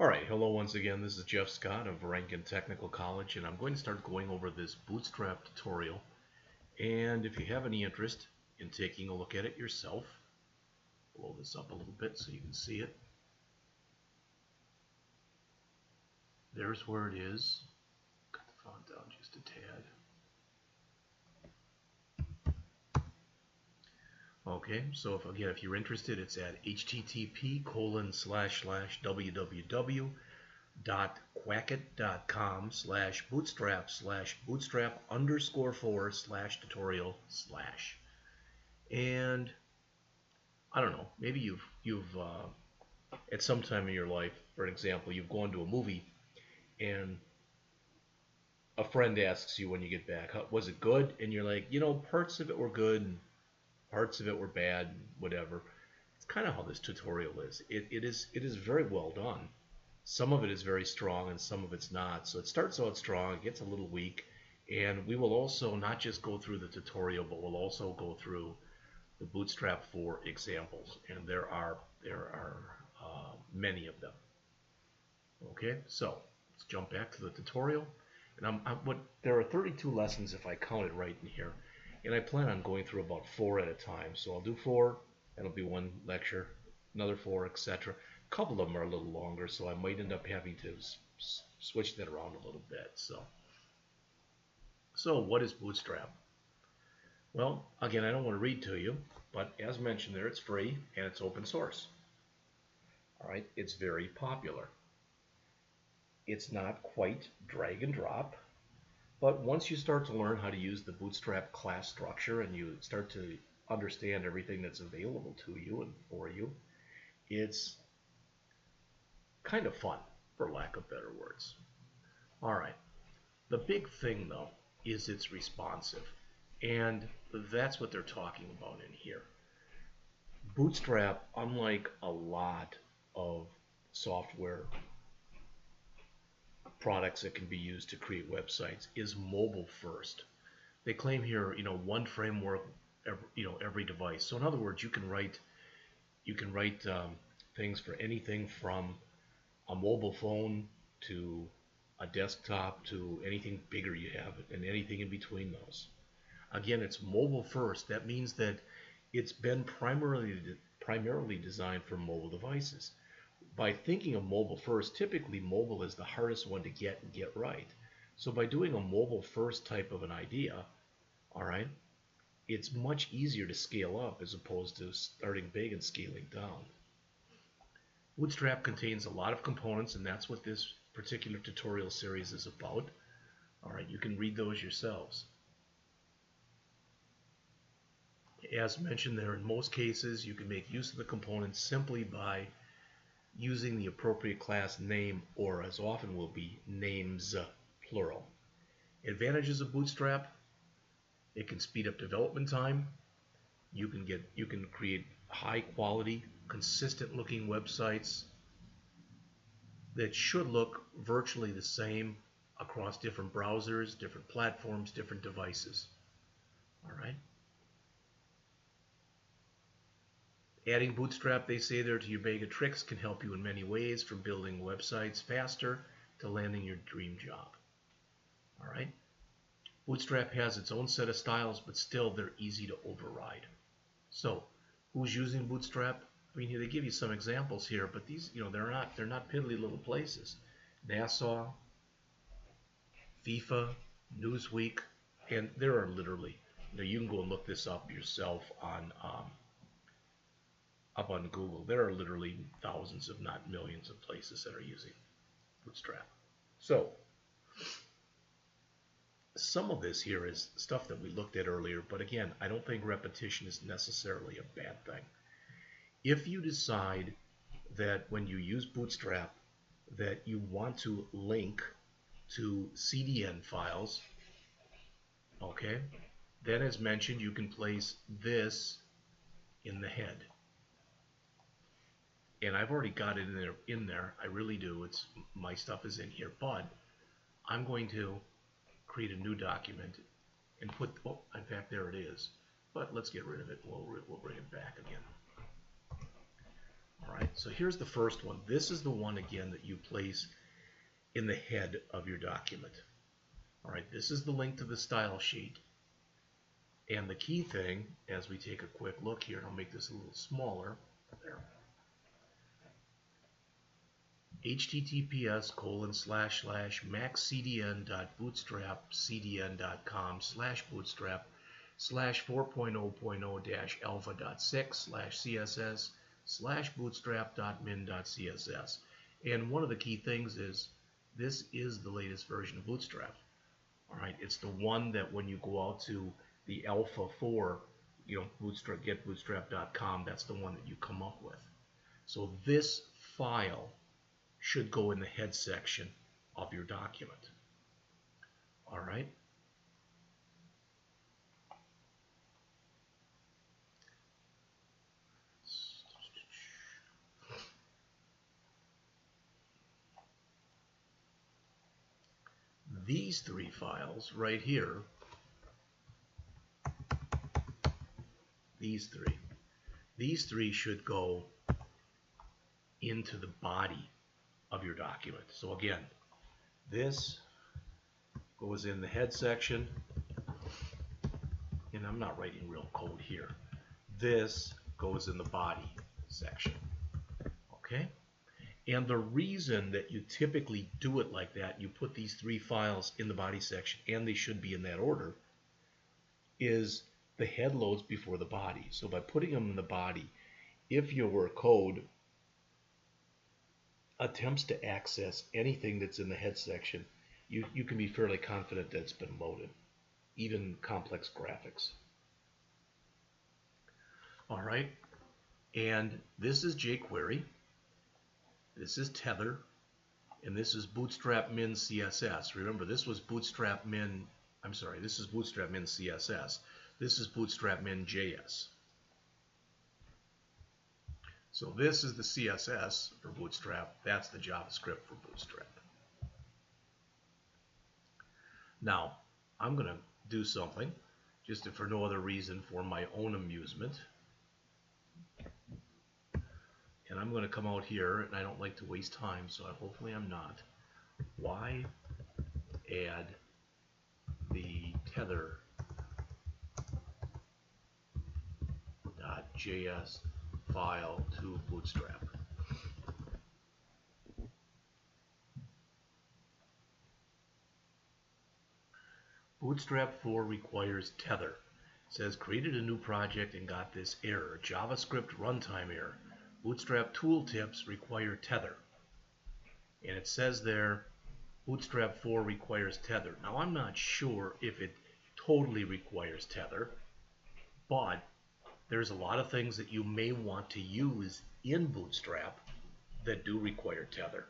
Alright, hello once again. This is Jeff Scott of Rankin Technical College, and I'm going to start going over this Bootstrap tutorial. And if you have any interest in taking a look at it yourself, blow this up a little bit so you can see it. There's where it is. Cut the font down just a tad. Okay, so if you're interested, it's at http://www.quackit.com/bootstrap/bootstrap_4/tutorial/. And I don't know, maybe you've at some time in your life, for example, you've gone to a movie and a friend asks you when you get back, was it good? And you're like, parts of it were good and parts of it were bad, whatever. It's kind of how this tutorial is. It is very well done. Some of it is very strong and some of it's not. So it starts out strong, it gets a little weak, and we will also not just go through the tutorial, but we'll also go through the Bootstrap 4 examples, and there are many of them. Okay, so let's jump back to the tutorial. And there are 32 lessons if I count it right in here, and I plan on going through about 4 at a time. So I'll do 4, that'll be one lecture, another 4, etc. A couple of them are a little longer, so I might end up having to switch that around a little bit. So what is Bootstrap? Well, again, I don't want to read to you, but as mentioned there, it's free and it's open source. All right, it's very popular. It's not quite drag and drop, but once you start to learn how to use the Bootstrap class structure and you start to understand everything that's available to you and for you, it's kind of fun, for lack of better words. All right, the big thing though is it's responsive, and that's what they're talking about in here. Bootstrap, unlike a lot of software products that can be used to create websites, is mobile first. They claim here, one framework, every device. So in other words, you can write things for anything from a mobile phone to a desktop to anything bigger you have, and anything in between those. Again, it's mobile first. That means that it's been primarily designed for mobile devices. By thinking of mobile first, typically mobile is the hardest one to get and get right. So by doing a mobile first type of an idea, all right, it's much easier to scale up as opposed to starting big and scaling down. Bootstrap contains a lot of components, and that's what this particular tutorial series is about. All right, you can read those yourselves. As mentioned there, in most cases, you can make use of the components simply by using the appropriate class name, or as often will be, names, plural. Advantages of Bootstrap: it can speed up development time. You can create high quality, consistent looking websites that should look virtually the same across different browsers, different platforms, different devices. All right. Adding Bootstrap, they say there, to your bag of tricks can help you in many ways, from building websites faster to landing your dream job. All right. Bootstrap has its own set of styles, but still they're easy to override. So, who's using Bootstrap? I mean, they give you some examples here, but these, they're not piddly little places. NASA, FIFA, Newsweek, and there are literally, you can go and look this up yourself up on Google. There are literally thousands, if not millions, of places that are using Bootstrap. So, some of this here is stuff that we looked at earlier, but again, I don't think repetition is necessarily a bad thing. If you decide that when you use Bootstrap that you want to link to CDN files, okay, then as mentioned, you can place this in the head. And I've already got it in there. I really do. My stuff is in here, but I'm going to create a new document and put, oh, in fact, there it is. But let's get rid of it. We'll bring it back again. All right, So here's the first one. This is the one, again, that you place in the head of your document. All right, this is the link to the style sheet. And the key thing, as we take a quick look here, and I'll make this a little smaller, there. https://maxcdn.bootstrap/4.0.0-alpha.6/css/bootstrap.min.css. And one of the key things is this is the latest version of Bootstrap. All right, it's the one that when you go out to the alpha 4, Bootstrap, getbootstrap.com, that's the one that you come up with. So this file should go in the head section of your document. All right. These three files right here, these three should go into the body of your document. So again, this goes in the head section, and I'm not writing real code here. This goes in the body section. Okay? And the reason that you typically do it like that, you put these three files in the body section, and they should be in that order, is the head loads before the body. So by putting them in the body, if your code attempts to access anything that's in the head section, you can be fairly confident that it's been loaded, even complex graphics. All right, and this is jQuery, this is Tether, and this is Bootstrap min CSS. Remember, this was Bootstrap min, this is Bootstrap min CSS. This is Bootstrap min JS. So this is the CSS for Bootstrap. That's the JavaScript for Bootstrap. Now, I'm going to do something, just for no other reason, for my own amusement. And I'm going to come out here, and I don't like to waste time, so hopefully I'm not. Why add the tether.js file to Bootstrap? Bootstrap 4 requires tether. It says created a new project and got this error. JavaScript runtime error. Bootstrap tooltips require tether. And it says there Bootstrap 4 requires tether. Now I'm not sure if it totally requires tether, but there's a lot of things that you may want to use in Bootstrap that do require tether.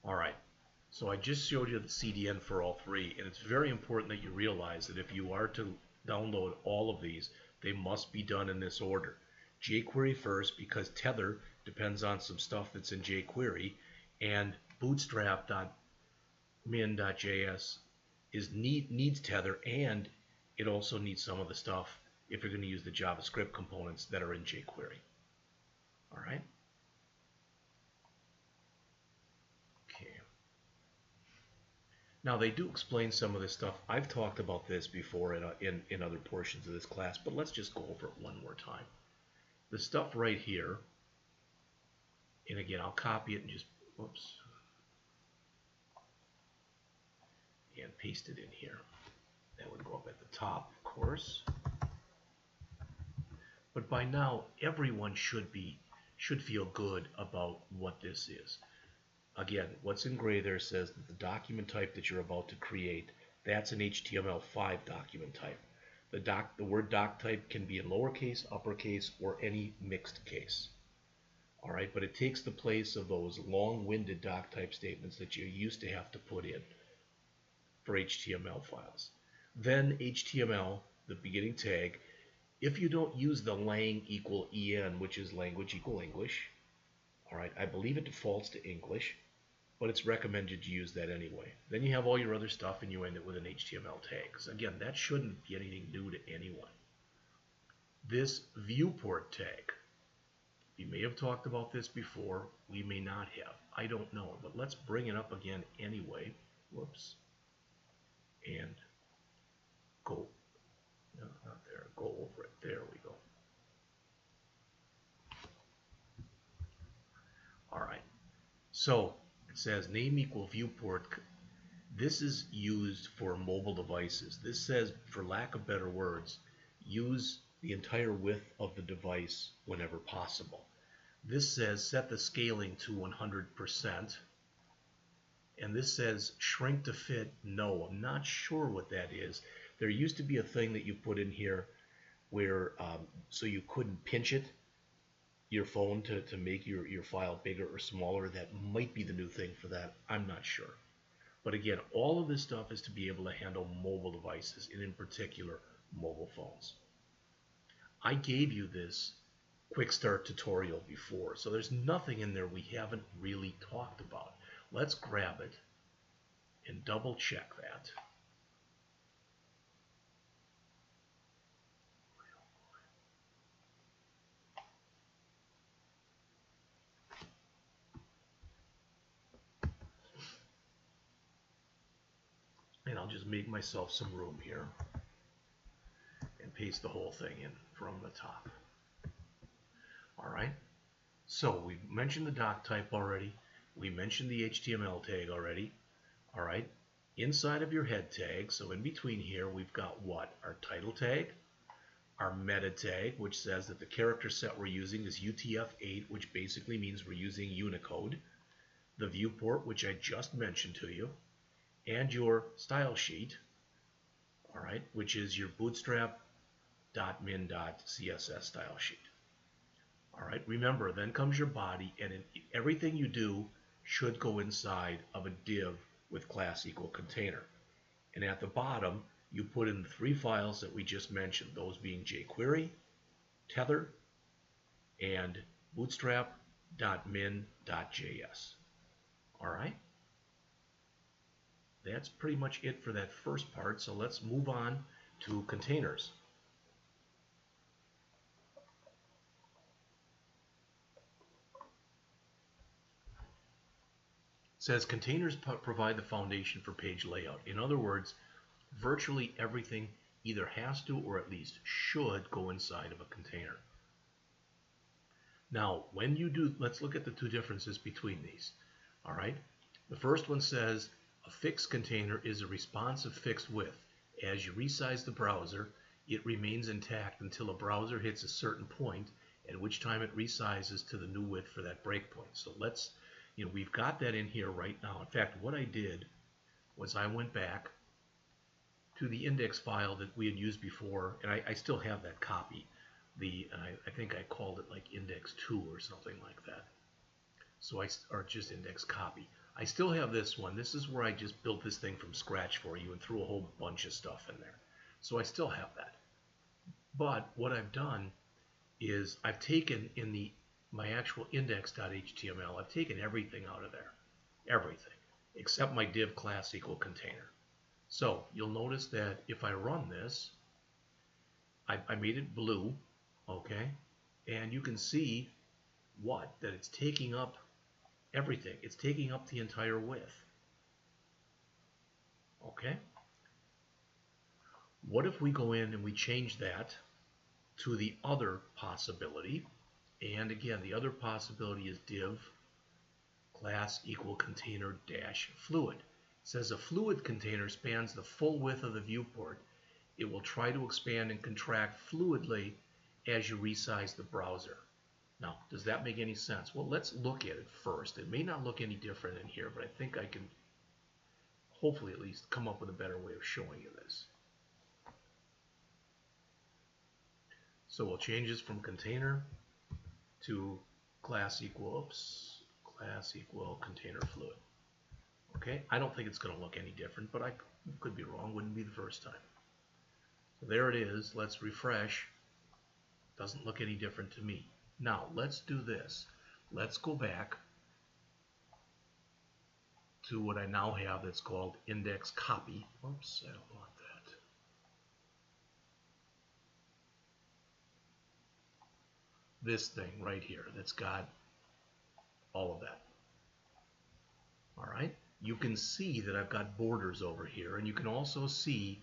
All right, so I just showed you the CDN for all three, and it's very important that you realize that if you are to download all of these, they must be done in this order. jQuery first, because tether depends on some stuff that's in jQuery, and bootstrap.min.js needs tether, and it also needs some of the stuff if you're going to use the JavaScript components that are in jQuery. All right. Now they do explain some of this stuff. I've talked about this before in other portions of this class, but let's just go over it one more time. The stuff right here, and again, I'll copy it and just, whoops, and paste it in here. That would go up at the top, of course. But by now, everyone should feel good about what this is. Again, what's in gray there says that the document type that you're about to create, that's an HTML5 document type. The word doc type can be in lowercase, uppercase, or any mixed case. All right, but it takes the place of those long-winded doc type statements that you used to have to put in for HTML files. Then HTML, the beginning tag, if you don't use the lang equal en, which is language equal English, all right, I believe it defaults to English. but it's recommended you use that anyway. Then you have all your other stuff and you end it with an HTML tag. So again, that shouldn't be anything new to anyone. This viewport tag, we may have talked about this before, we may not have. I don't know, but let's bring it up again anyway. Whoops. And go, no, not there, go over it. There we go. All right. So it says name equal viewport. This is used for mobile devices. This says, for lack of better words, use the entire width of the device whenever possible. This says set the scaling to 100%. And this says shrink to fit. No, I'm not sure what that is. There used to be a thing that you put in here where so you couldn't pinch it, your phone, to make your file bigger or smaller. That might be the new thing for that. I'm not sure. But again, all of this stuff is to be able to handle mobile devices, and in particular, mobile phones. I gave you this quick start tutorial before, so there's nothing in there we haven't really talked about. Let's grab it and double check that. And I'll just make myself some room here and paste the whole thing in from the top. All right. So we mentioned the doc type already. We mentioned the HTML tag already. All right. Inside of your head tag, so in between here, we've got what? Our title tag, our meta tag, which says that the character set we're using is UTF-8, which basically means we're using Unicode. The viewport, which I just mentioned to you, and your style sheet, all right, which is your bootstrap.min.css style sheet. All right, remember, then comes your body, and everything you do should go inside of a div with class equal container. And at the bottom, you put in the 3 files that we just mentioned, those being jQuery, tether, and bootstrap.min.js. All right? That's pretty much it for that first part, so let's move on to containers. It says containers provide the foundation for page layout. In other words, virtually everything either has to or at least should go inside of a container. Now, when you do, let's look at the 2 differences between these. All right? The first one says a fixed container is a responsive fixed width. As you resize the browser, it remains intact until a browser hits a certain point, at which time it resizes to the new width for that breakpoint. So let's, we've got that in here right now. In fact, what I did was I went back to the index file that we had used before, and I still have that copy. I think I called it like index 2 or something like that. So or just index copy. I still have this one. This is where I just built this thing from scratch for you and threw a whole bunch of stuff in there. So I still have that. But what I've done is I've taken in my actual index.html, I've taken everything out of there. Everything. Except my div class equal container. So you'll notice that if I run this, I made it blue, okay? And you can see that it's taking up everything. It's taking up the entire width. Okay? What if we go in and we change that to the other possibility? And again, the other possibility is div class equal container dash fluid. It says a fluid container spans the full width of the viewport. It will try to expand and contract fluidly as you resize the browser. Now, does that make any sense? Well, let's look at it first. It may not look any different in here, but I think I can hopefully at least come up with a better way of showing you this. So we'll change this from container to class equal container fluid. Okay, I don't think it's going to look any different, but I could be wrong. Wouldn't be the first time. So there it is. Let's refresh. Doesn't look any different to me. Now let's do this. Let's go back to what I now have that's called index copy. Oops, I don't want that. This thing right here that's got all of that. All right, you can see that I've got borders over here, and you can also see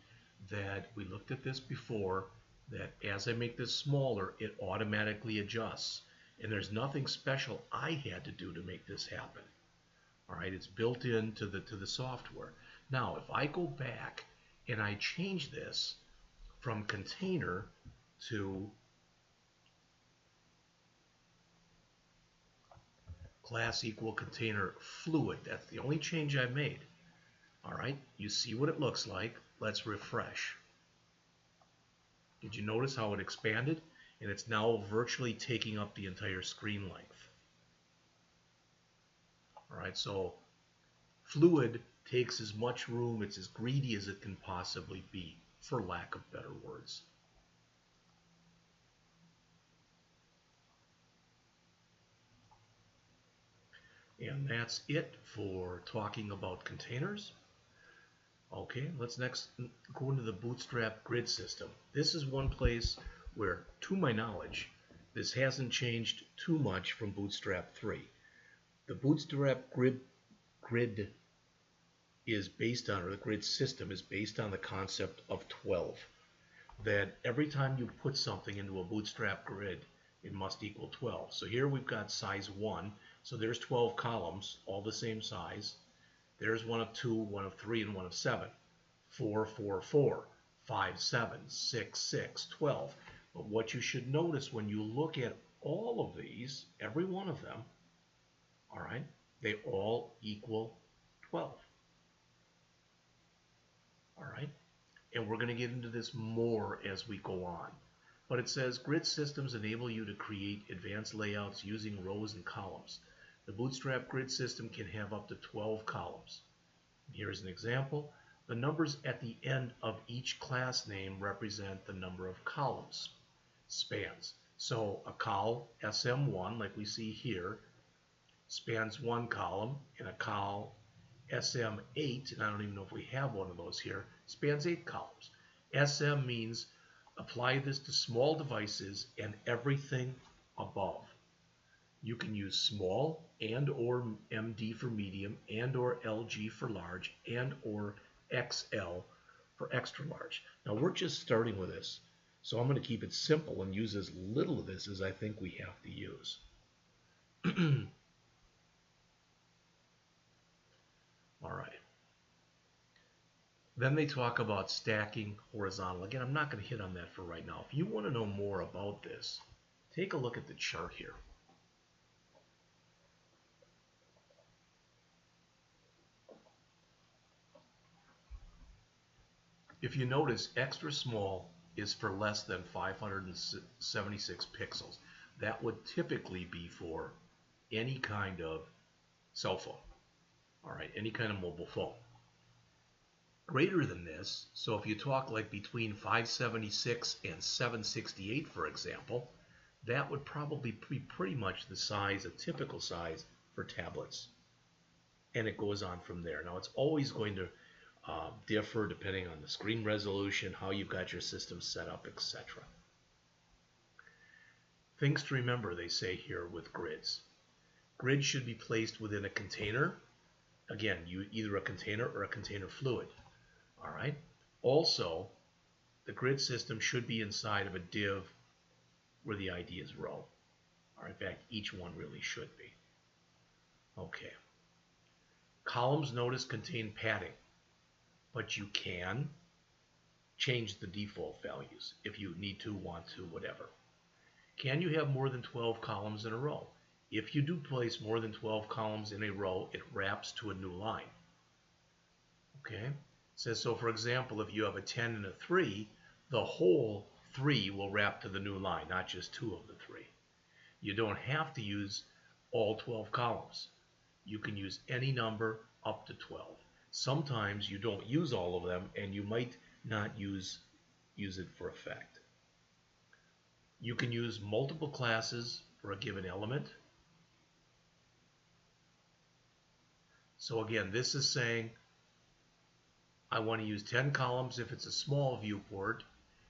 that we looked at this before, that as I make this smaller, it automatically adjusts. And there's nothing special I had to do to make this happen. All right, it's built into the software. Now, if I go back and I change this from container to class equal container fluid, that's the only change I made. All right, you see what it looks like. Let's refresh. Did you notice how it expanded? And it's now virtually taking up the entire screen length. All right, so fluid takes as much room, it's as greedy as it can possibly be, for lack of better words. And that's it for talking about containers. Okay, let's next go into the Bootstrap grid system. This is one place where, to my knowledge, this hasn't changed too much from Bootstrap 3. The Bootstrap grid is based on, or the grid system is based on the concept of 12. That every time you put something into a Bootstrap grid, it must equal 12. So here we've got size 1, so there's 12 columns, all the same size. There's one of 2, one of 3, and one of 7. 4, 4, 4, 5, 7, 6, 6, 12. But what you should notice when you look at all of these, every one of them, all right, they all equal 12. All right, and we're going to get into this more as we go on. But it says grid systems enable you to create advanced layouts using rows and columns. The Bootstrap grid system can have up to 12 columns. Here's an example. The numbers at the end of each class name represent the number of columns, spans. So a col SM1, like we see here, spans one column, and a col SM8, and I don't even know if we have one of those here, spans 8 columns. SM means apply this to small devices and everything above. You can use small and or MD for medium and or LG for large and or XL for extra large. Now we're just starting with this, so I'm going to keep it simple and use as little of this as I think we have to use. All right. Then they talk about stacking horizontal. Again, I'm not going to hit on that for right now. If you want to know more about this, take a look at the chart here. If you notice, extra small is for less than 576 pixels. That would typically be for any kind of cell phone. All right, any kind of mobile phone. Greater than this, so if you talk like between 576 and 768, for example, that would probably be pretty much the size, a typical size for tablets. And it goes on from there. Now, it's always going to differ depending on the screen resolution, how you've got your system set up, etc. Things to remember, they say here with grids. Grids should be placed within a container. Again, either a container or a container fluid. All right. Also, the grid system should be inside of a div where the ID is row. Or in fact, each one really should be. Okay. Columns, notice, contain padding, but you can change the default values if you need to, want to, whatever. Can you have more than 12 columns in a row? If you do place more than 12 columns in a row, it wraps to a new line. Okay? It says, so for example, if you have a 10 and a 3, the whole 3 will wrap to the new line, not just 2 of the 3. You don't have to use all 12 columns. You can use any number up to 12. Sometimes you don't use all of them, and you might not use it for effect. You can use multiple classes for a given element. So again, this is saying I want to use 10 columns if it's a small viewport,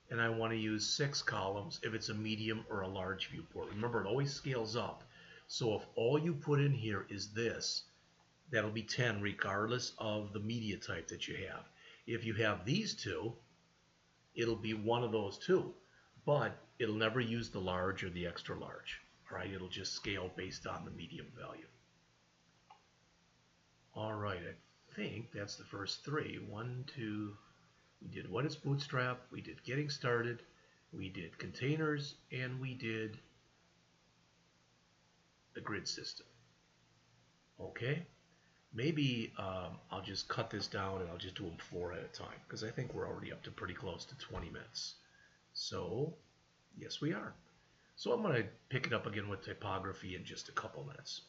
and I want to use 6 columns if it's a medium or a large viewport. Remember, it always scales up. So if all you put in here is this, that'll be 10 regardless of the media type that you have. If you have these two, it'll be one of those two, but it'll never use the large or the extra large. All right, it'll just scale based on the medium value. All right, I think that's the first three. One, two, we did what is Bootstrap, we did getting started, we did containers, and we did the grid system. Okay, maybe I'll just cut this down and I'll just do them 4 at a time because I think we're already up to pretty close to 20 minutes. So, yes we are. So I'm going to pick it up again with typography in just a couple minutes.